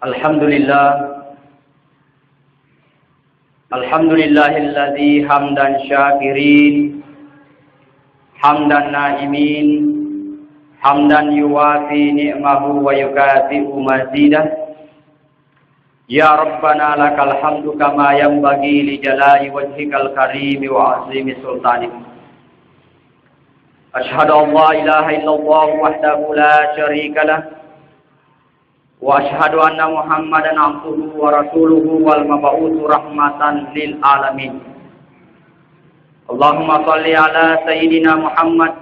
Alhamdulillah. Alhamdulillahilladzi hamdan syakirin, hamdan na'imin, hamdan yuwafi ni'mahu wa yukafi'u mazidah. Ya Rabbana lakal hamdu kama yanbaghi li jalali wajhikal karim wa azimi sultanik. Ashhadu an la ilaha illallah wahdahu la syarika lah. Wa ashhadu anna Muhammadan abduhu wa rasuluhu wal mab'utsu rahmatan lil alamin. Allahumma shalli ala sayyidina Muhammad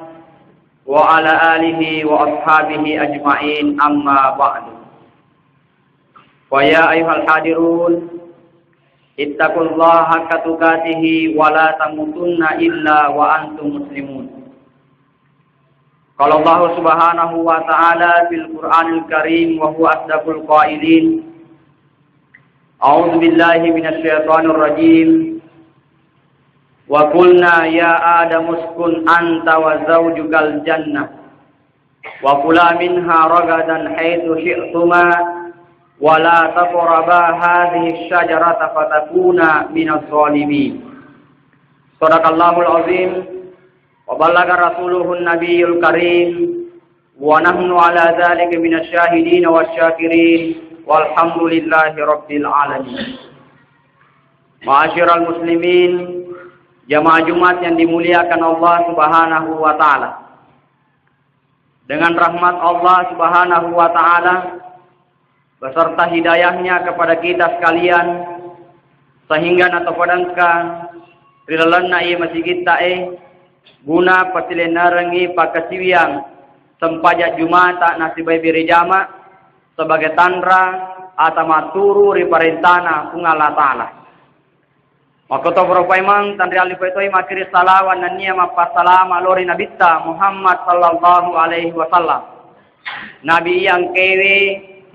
wa ala alihi wa ashabihi ajma'in, amma ba'du. Wa ya ayyuhal hadirun, ittaqullaha haqqa tuqatih wa la tamutunna illa wa antum muslimun. Qala Allah Subhanahu wa ta'ala fil Qur'anil Karim wa huwa asdaqul qailin. A'udzu billahi minasy syaithanir rajim. Wa qulna ya Adamu uskun anta wa zawjukal jannah wa kula minha ragadan haitsu syi'tuma wa la taqraba hadhihi asy-syajarata fatakuna minaz zalimin. Shadaqallahul azim. Wa ballagha rasuluhun nabiyul karim wa nahnu ala dzalika minasyahidin wasyakirin walhamdulillahi rabbil alamin. Ma'asyiral muslimin, jamaah Jumat yang dimuliakan Allah Subhanahu wa taala. Dengan rahmat Allah Subhanahu wa taala beserta hidayahnya kepada kita sekalian, sehingga natopadangka rilalana ieu masih kita guna patilenarangi pakasiwiang sempajak Jumata nasibai birejama sebagai tandra atamaturu riparentana kungala ta'ala. Makoto propaimang tandri alipaitoi makiri salawan dan niya mapasalama lori nabita Muhammad sallallahu alaihi wasallam. Nabi yang kewe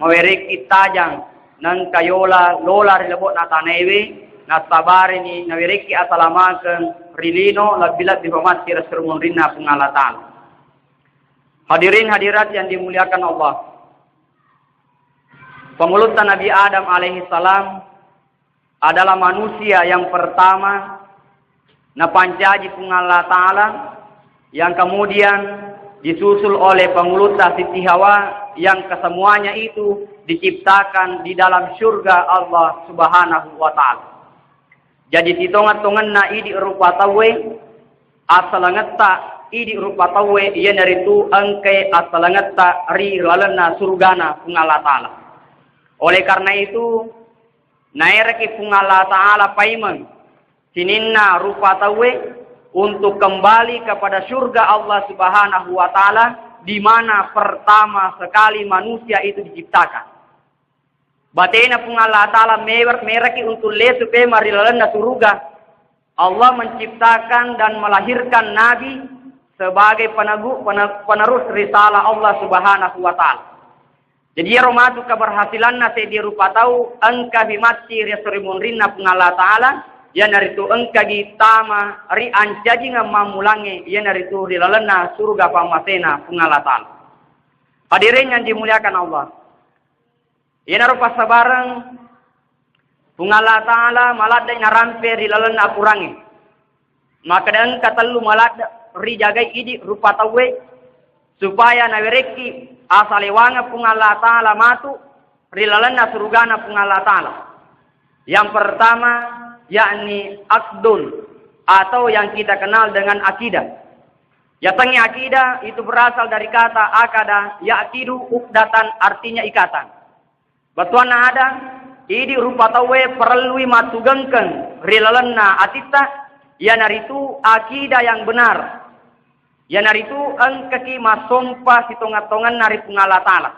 mawereki tajang nang kayola lola rilebot na tanewe na sabari ni nawereki asalamaken rilino labilat dihormati Rasulullah rinna pengalatan. Hadirin hadirat yang dimuliakan Allah. Pengulutan Nabi Adam alaihi salam adalah manusia yang pertama na pancaji pengalatan Ta'ala, yang kemudian disusul oleh pengulutan Siti Hawa yang kesemuanya itu diciptakan di dalam surga Allah Subhanahu wa taala. Jadi sitongat-tongan na idi rupa tawe asalangata idi rupa tawe iya naritu angke asalangata ri lalana surgana pungala ta'ala. Oleh karena itu nairaki pungala ta'ala paiman sininna rupa tawe untuk kembali kepada surga Allah Subhanahu wa taala, di mana pertama sekali manusia itu diciptakan. Batena pungala ta'ala meraki untuk lesu pe marilalana suruga. Allah menciptakan dan melahirkan Nabi sebagai penerus risalah Allah Subhanahu wa ta'ala. Jadi romatu keberhasilanna te di rupa tau engka himati resurimun rinna pungala ta'ala, ya naritu engka gitama ri ancaji ngamamulangi ya naritu rilalana surga pamasena pungala ta'ala. Hadirin yang dimuliakan Allah, yana rupa sabarang pungala ta'ala malada inarampe rilalana kurangi. Maka dan katalu malada ri jagai idi rupa tawe supaya nawereki asalewanga pungala ta'ala matu rilalana surgana pungala ta'ala. Yang pertama yakni akdun atau yang kita kenal dengan akidah. Ya tangi akidah itu berasal dari kata akada yakidu ukdatan, artinya ikatan. Batuana ada idi rupa tawe perlui matugengken rilalana atita ya naritu akidah yang benar. Ya naritu engkaki masompa sitongat-tongan nari pungala ta'ala.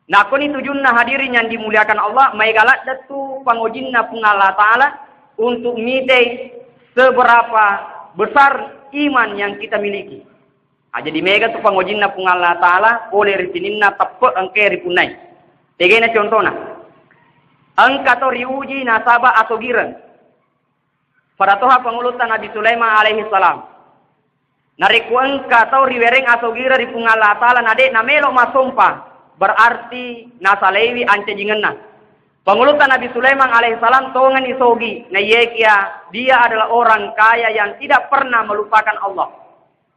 Nah kuni tujunna hadirin yang dimuliakan Allah, maigalat datu pangojinna pungala ta'ala untuk mite seberapa besar iman yang kita miliki. Jadi mega tu pangojinna pungala ta'ala oleh ritininna tepe engke ripunai. Tegena contohna. Engka to riuji nasaba atau giran. Pada toha pengulutan Nabi Sulaiman alaihi salam. Nariku engka to riwereng atau gira ripungala ta'ala nade namelo masompa. berarti nasalewi ance jingenna. Pengulutan Nabi Sulaiman alaihissalam tongan isogi. Na yekia dia adalah orang kaya yang tidak pernah melupakan Allah.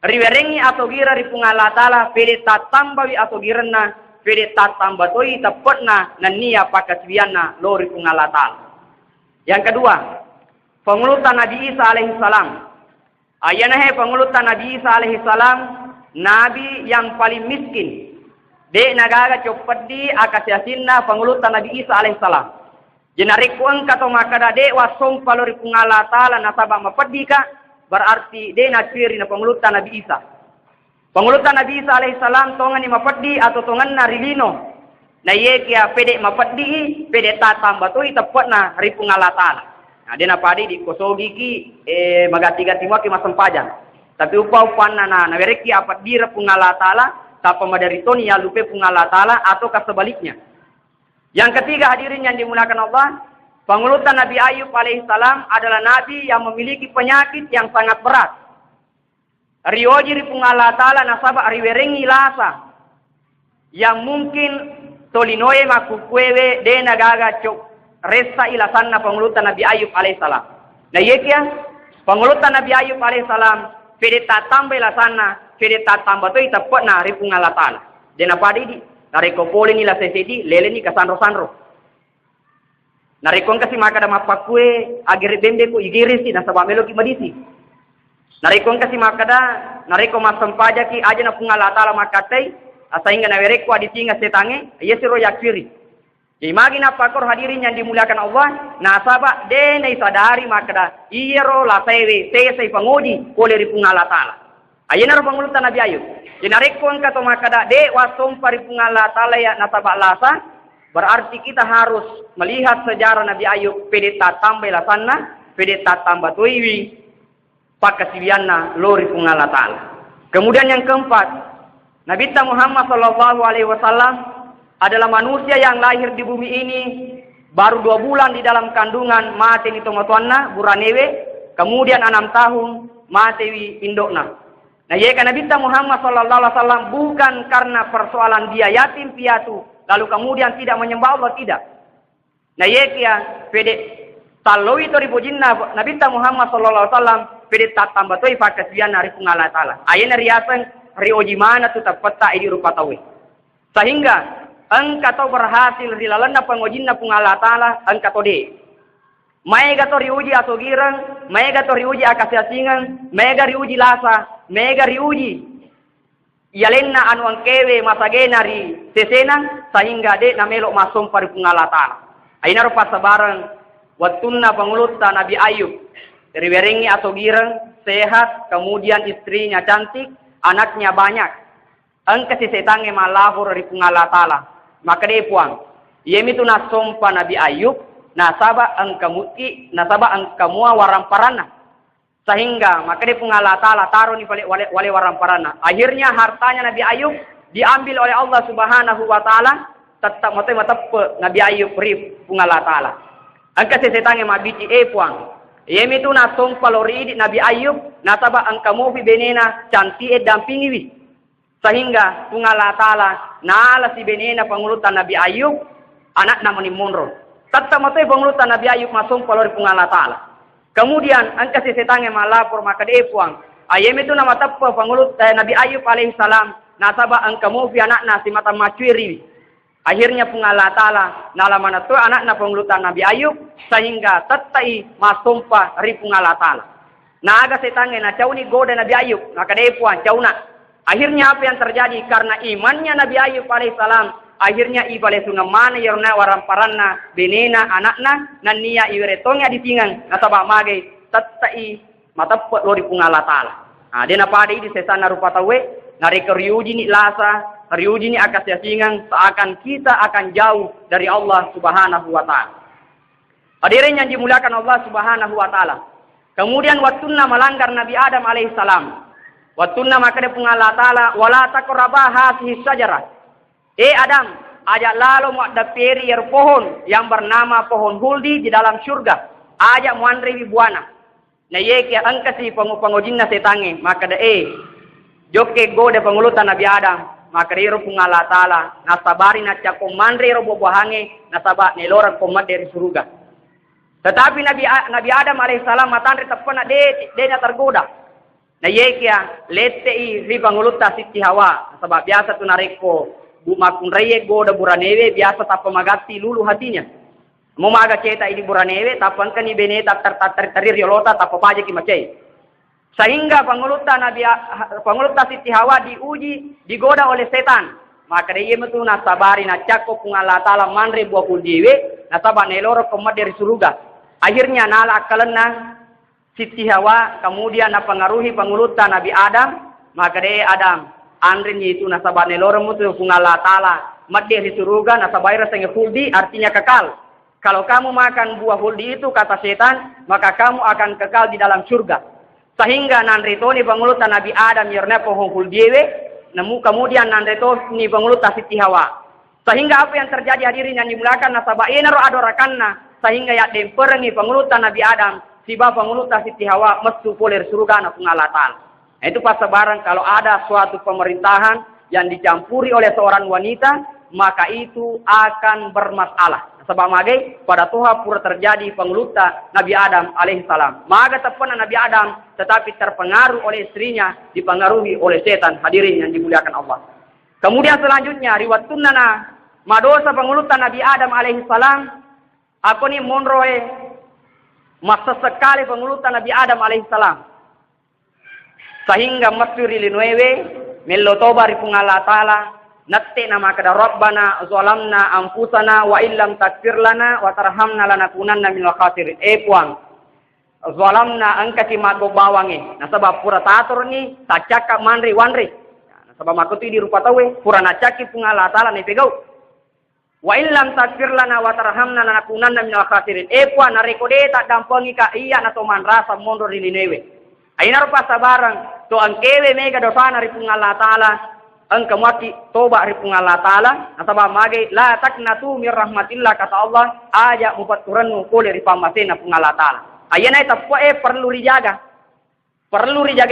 Riwerengi atau gira ripunga Allah Ta'ala pede tatambawi atau girenna pede tatambatoi tepetna nania pakasbianna lo ripunga Allah Ta'ala. Yang kedua, pengulutan Nabi Isa alaihissalam. Ayanahe pengulutan Nabi Isa alaihissalam nabi yang paling miskin. De nagaga copadi akasyasinna pengulutan Nabi Isa alaihissalam. Jenariku engka to makada de wasong palori pungala taala nasaba mapadika berarti de na ciri na pengulutan Nabi Isa. Pengulutan Nabi Isa alaihissalam tongan ni mapadi atau tongan na rilino. Na yekia pede mapadi pede tatam batoi tepat na ripungala taala. Nah de na padi di kosogi ki magati-gati mo ki masampajan. Tapi upau-upan na wereki apat dira pungala taala tapa madaritoni ya lupe pungala taala atau sebaliknya. Yang ketiga hadirin yang dimuliakan Allah, pengulutan Nabi Ayub alaihissalam adalah nabi yang memiliki penyakit yang sangat berat. Rioji pungala taala nasaba riwerengi lasa yang mungkin tolinoe makukwewe de nagaga cok resa ilasanna pengulutan Nabi Ayub alaihissalam. Nah yekia pengulutan Nabi Ayub alaihissalam pede tatambe ilasanna pede tatamba to itapot na ripung Allah Ta'ala. Dena padi di nariko pole ni la sesedi lele ni kasandro-sandro. Narikon kasi makada mapakue agere bembe ko igirisi na sabab melo ki madisi. Narikon kasi makada nariko masampaja ki aja na pung Allah Ta'ala makatai asainga na wereko aditinga setange yesiro yakfiri. Jadi magi na pakor hadirin yang dimuliakan Allah nasaba dena isadari makada iyero la sewe sesei pangodi oleh ripung Allah Ta'ala. Ayana pengulutan Nabi Ayub. Jenarikon kata makada de wasong paripungan Allah Ta'ala ya nasabak lasa. Berarti kita harus melihat sejarah Nabi Ayub. Pede tatamba lasanna. Pede tatamba tuiwi. Pakasibianna lori pungan Allah Ta'ala. Kemudian yang keempat. Nabi Muhammad SAW adalah manusia yang lahir di bumi ini. Baru 2 bulan di dalam kandungan. Mati ni tongotuanna. Buranewe. Kemudian 6 tahun. Mati indokna. Nah, ya Nabi Muhammad SAW bukan karena persoalan dia yatim piatu, lalu kemudian tidak menyembah Allah, tidak. Nah, ya pede taloi to ribojinna Nabi Muhammad SAW pede tatambatoi pakasian hari pungala taala. Ayana riasan rioji mana tu tapata idi rupa tawe. Sehingga engka to berhasil rilalana pangojinna pungala taala engka to de. Mega to riuji atau girang, mega to riuji akasyasingan, mega riuji lasa, mega riuji yalenna anu angkewe masagena ri sesena sehingga de namelo masum paripungala taala. Aina rupa sabarang watunna pangulutan Nabi Ayub riwerengi atau girang sehat, kemudian istrinya cantik, anaknya banyak. Engka si setange malahur ripungala taala. Maka de puang. Yemitu nasompa Nabi Ayub nasaba angkamuki nasaba angkamua waramparana sehingga maka dia pungala taala taruh ni wale waramparana. Akhirnya hartanya Nabi Ayub diambil oleh Allah Subhanahu wa taala, tetap mate Nabi Ayub ri pungala taala. Angka setange mabiti puang yemi tu nasong palori Nabi Ayub nasaba angkamu fi benena canti dampingi wi sehingga pungala taala nala si benena pangulutan Nabi Ayub anak namanya Munro. Tetap matay pengulutan Nabi Ayub masuk palori pungala taala. Kemudian angka si setange malapor maka depuang. Ayam itu nama tapa pengulut Nabi Ayub alaihissalam nasaba angkamu fi anakna si mata macuiri. Akhirnya pungala taala nalamana tu anakna pengulutan Nabi Ayub sehingga tetai masumpa ri pungala taala. Naga setange na cauni goda Nabi Ayub maka depuang cauna. Akhirnya apa yang terjadi karena imannya Nabi Ayub alaihissalam. Akhirnya ibale sunga mana yarna waramparana benena anakna nan niya iweretonga ditingang nasaba mage tatai matapot lori pungala taala. Ah dena pada di sesana rupa tawe nareka riuji ni lasa riuji ni akasyasingang seakan kita akan jauh dari Allah Subhanahu wa taala. Hadirin yang dimuliakan Allah Subhanahu wa taala. Kemudian watunna melanggar Nabi Adam alaihissalam. Watunna maka de pungala taala wala taqrabah hadhihi syajarah. Adam, ajak lalu mau dapiri pohon yang bernama pohon huldi di dalam surga. Ajak muandri buana. Nah ye kia angka si pangujinna setange maka da joke go de pangulutan Nabi Adam maka ro pungala taala nasabari na cako manre ro bobohange nasaba nelora komat dari surga. Tetapi Nabi Adam alaihissalam matandre tapana de nya tergoda. Na yekia lette ri panguluta Siti Hawa sebab biasa tu nareko bumakun reye goda buranewe biasa tapamagati lulu hatinya. Mumaga ceta ini buranewe tapan kan ibene tarir yolota tapapaje ki macai. Sehingga panguluta Siti Hawa diuji digoda oleh setan. Maka dia metu nasabari na cako pungala taala manre buah kuldiwe nasaba neloro komat dari surga. Akhirnya nala akalenna Siti Hawa kemudian napengaruhi panguluta Nabi Adam, maka dia Adam andrin itu nasaba neloro mutu pungala taala mat dari surga nasabaira senge huldi artinya kekal. Kalau kamu makan buah huldi itu kata setan, maka kamu akan kekal di dalam surga. Sehingga nandretoni panguluta Nabi Adam yerna pohon huldiwe, namu kemudian nandretoni panguluta Siti Hawa. Sehingga apa yang terjadi hadirin yang dimulakan nasaba enaro adorakanna, sehingga ya demperengi panguluta Nabi Adam, siba panguluta Siti Hawa mesu poler surga na pungalatan. Nah, itu pas sebarang kalau ada suatu pemerintahan yang dicampuri oleh seorang wanita, maka itu akan bermasalah. Sebab magai pada Tuhan pura terjadi penguluta Nabi Adam alaihissalam. Maka tepana Nabi Adam tetapi terpengaruh oleh istrinya, dipengaruhi oleh setan. Hadirin yang dimuliakan Allah. Kemudian selanjutnya riwayat tunnana madosa penguluta Nabi Adam alaihissalam. Aku ni monroe masa sekali penguluta Nabi Adam alaihissalam. Sehingga masuri linuewe melotoba ripungala taala. Natte nama kada Rabbana zalamna anfusana wa illam takfir lana wa tarhamna lanakunanna minal khasirin. Puang. Zalamna angkati mago bawange. Nah sebab pura tatur ni tacaka manri wanri. Nah sebab makuti di rupa tawe pura nacaki pungala taala ni pegau. Wa illam takfir lana wa tarhamna lanakunanna minal khasirin. Puang narekode tak dampangi ka iya na toman rasa mondo rilinewe. Aina rupa sabarang to angkewe mega dosana ri pungala taala. Engkau mati toba ri pungala taala nasaba mage la taknatu mir rahmatillah kata Allah aja mupaturannu kole ri pamasena pungala taala ayana tapwa perlu dijaga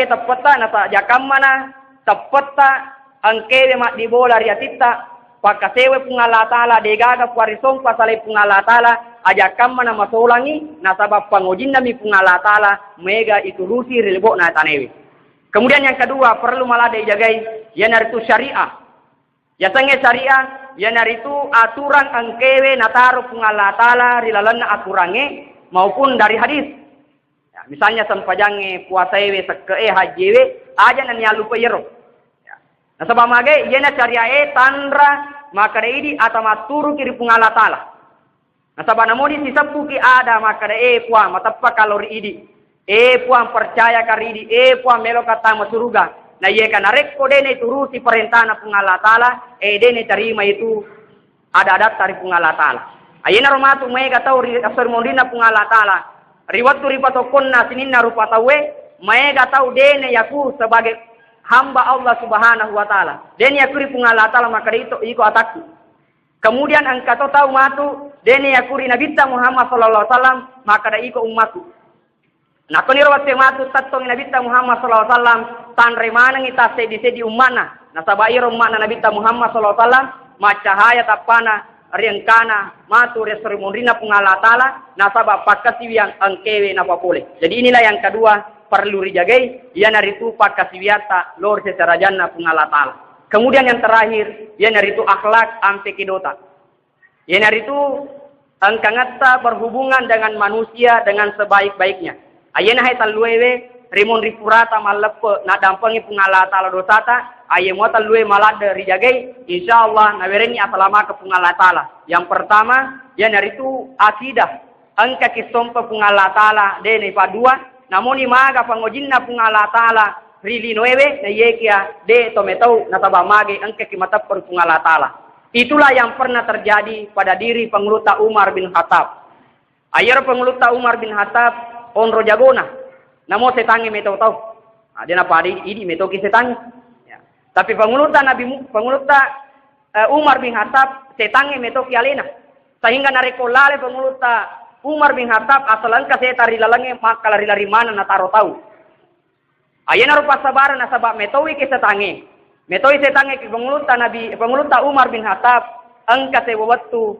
tapata nasa jakam mana tapata angkewe mak dibola ri atita pakasewe pungala taala degaga puarisong pasale pungala taala ajakam mana masolangi nasaba pangojin nami pungala taala mega iturusi rilbo na tanewi. Kemudian yang kedua perlu malah dijagai yanaritu syariah. Ya sange syariah yanaritu aturan angkewe nataru pungala taala rilalana aturange maupun dari hadis. Ya, misalnya sampajange puasaewe sekee hajiwe aja nan yalupa yero. Ya. Nah sebab mage yana syariah tandra maka idi atamaturu kiri pungala taala. Nah sebab namodi sisapu ki ada maka puang matappa kalori idi. Puang percaya karidi, puang melo kata surga. Nah ye kana rekko dene turusi perintah na pungala taala, dene terima itu ada dari pungala taala. Ayena romatu mega tau asar mondina pungala taala. Riwatu ripato konna sininna rupa tawe, mega tau dene yaku sebagai hamba Allah Subhanahu wa taala. Dene yakuri pungala taala maka itu iko atakku. Kemudian angkato tau matu dene yakuri Nabi Muhammad sallallahu alaihi wasallam maka da iko umatku. Nah, kau nirawat sematu tatong Nabi Muhammad sallallahu alaihi wasallam tanre manang ita sedi umana. Nah, sabair umana Nabi Muhammad sallallahu alaihi wasallam macahaya tapana riengkana matu resrimundina pungala taala nasaba pakasiwiang angkewe napa boleh. Jadi inilah yang kedua perlu dijagai ia naritu pakasiwiata lor sesarajanna pungala taala. Kemudian yang terakhir ia naritu akhlak ampe kidota. Ia naritu angkangata berhubungan dengan manusia dengan sebaik-baiknya. Ayana hai talluewe rimon ripurata malleppe na dampangi pungala taala dosata ayemo talluwe malade rijagai insyaallah nawereni asalama ke pungala taala. Yang pertama ya naritu akidah angka kisompa pungala taala dene padua namoni maga pangojinna pungala taala rilinoewe na yekia de tometau nataba mage angka kimatap per pungala taala. Itulah yang pernah terjadi pada diri penguluta Umar bin Khattab. Ayar penguluta Umar bin Khattab onro jagona namo setangi meto tau dia napa idi meto ki setangi ya. Tapi penguluta Umar bin Khattab setangi meto ki alena sehingga nareko lale penguluta Umar bin Khattab asalan ka setari lalange maka lari mana na taro tau ayana rupa sabaran nasabak metowi ki setangi Metoi setange ki penguluta Umar bin Khattab angka sewatu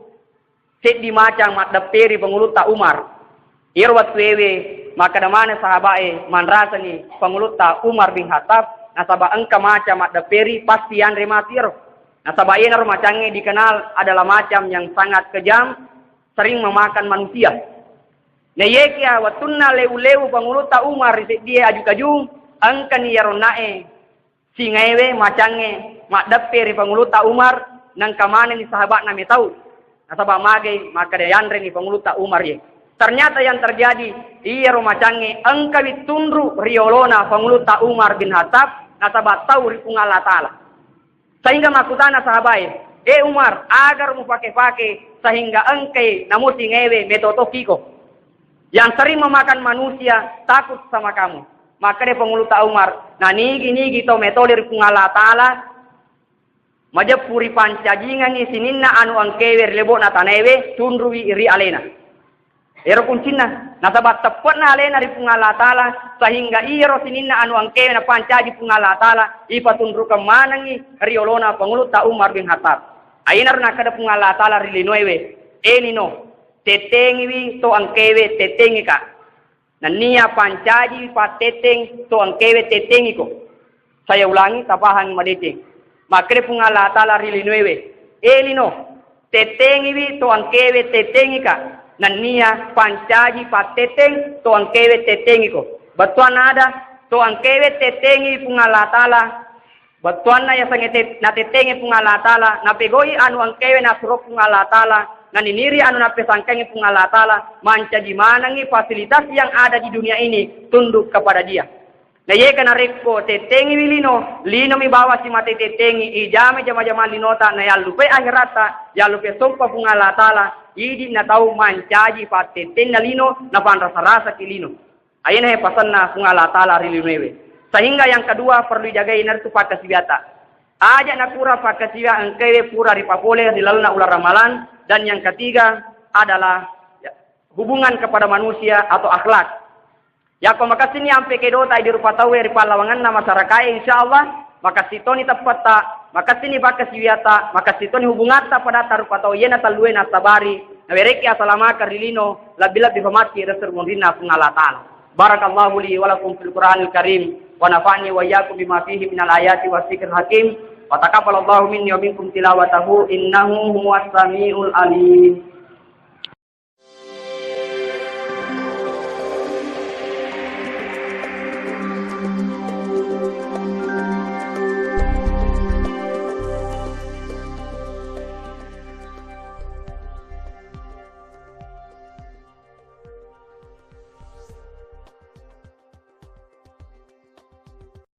set di macang mat daperi penguluta Umar. Irwat wewe maka damane sahabae manrasani penguluta Umar bin Khattab nasaba angka macam mat daperi pasti andre matir. Nasaba ienar macange dikenal adalah macam yang sangat kejam, sering memakan manusia. Neyekia watunna leu penguluta Umar dia aju-kajung angka ni yaronae singewe macange mak daperi penguluta Umar nang kamane ni sahabat nami tahu. Nasaba mage maka deyandre ni penguluta Umar ye. Ternyata yang terjadi iya macange angka ditundru riolona penguluta Umar bin Khattab nasaba tahu ripung Allah Ta'ala. Sehingga makutana sahabat Umar agar mu pakai sehingga engke namu singewe metotokiko yang sering memakan manusia takut sama kamu. Maka dia penguluta Umar, nah nigi to metode ripung Allah Ta'ala majapuri pancajingan ni sininna anu angkewer lebo na tanewe tundruwi iri alena. Ero kuncina, nasabat tepat na alena ripung Allah Ta'ala sehingga iro sininna anu angkewer na pancaji pung Allah Ta'ala ipa tundru kemanangi riolona penguluta Umar bin Khattab. Ainar nakada pung Allah Ta'ala rilinoewe, enino tetengiwi to angkewe tetengi ka. Nania pancaji pateteng to angkewe tetengi ko. Saya ulangi tapahan madeteng. Makre pung Allah Ta'ala rilinuewe. Elino tetengiwi to angkewe tetengi ka. Nania pancaji pateteng to angkewe tetengi ko. Batuan ada to angkewe tetengi pung Allah Ta'ala. Batuan na yasangete na tetengi pung Allah Ta'ala. Napegoi anu angkewe na surok pung Allah Ta'ala. Naniniri anu napesangkangi pung Allah Ta'ala manca dimanangi fasilitas yang ada di dunia ini tunduk kepada dia. Na ye kana rekko tetengi wilino lino mi bawa si mate tetengi ijame jama linota na yalupe akhirata yalupe sompa pung Allah Ta'ala idi na tau mancaji pateten na lino na panrasa-rasa kilino. Ayana he pasanna pung Allah Ta'ala rilinewe. Sehingga yang kedua perlu jaga inar tu pakasibiata. Aja nakura pakasiwa angkewe pura ripapole di laluna ular ramalan. Dan yang ketiga adalah hubungan kepada manusia atau akhlak. Ya ko makasini ampe kedota di rupa tawe ripa lawangan na masyarakat insyaallah makasitoni tapata makasini bakasiwiata makasitoni hubungata pada tarupa tawe yena talue na sabari na bereki asalama karilino labila bifamati rasul mundina pun Allah Ta'ala. Barakallahu li wa lakum fil Qur'anil Karim wa nafa'ni wa iyyakum bima fihi minal ayati wasikril hakim. Wa taqabbalallahu minni wa minkum tilawatahu innahu huwas samiul alim.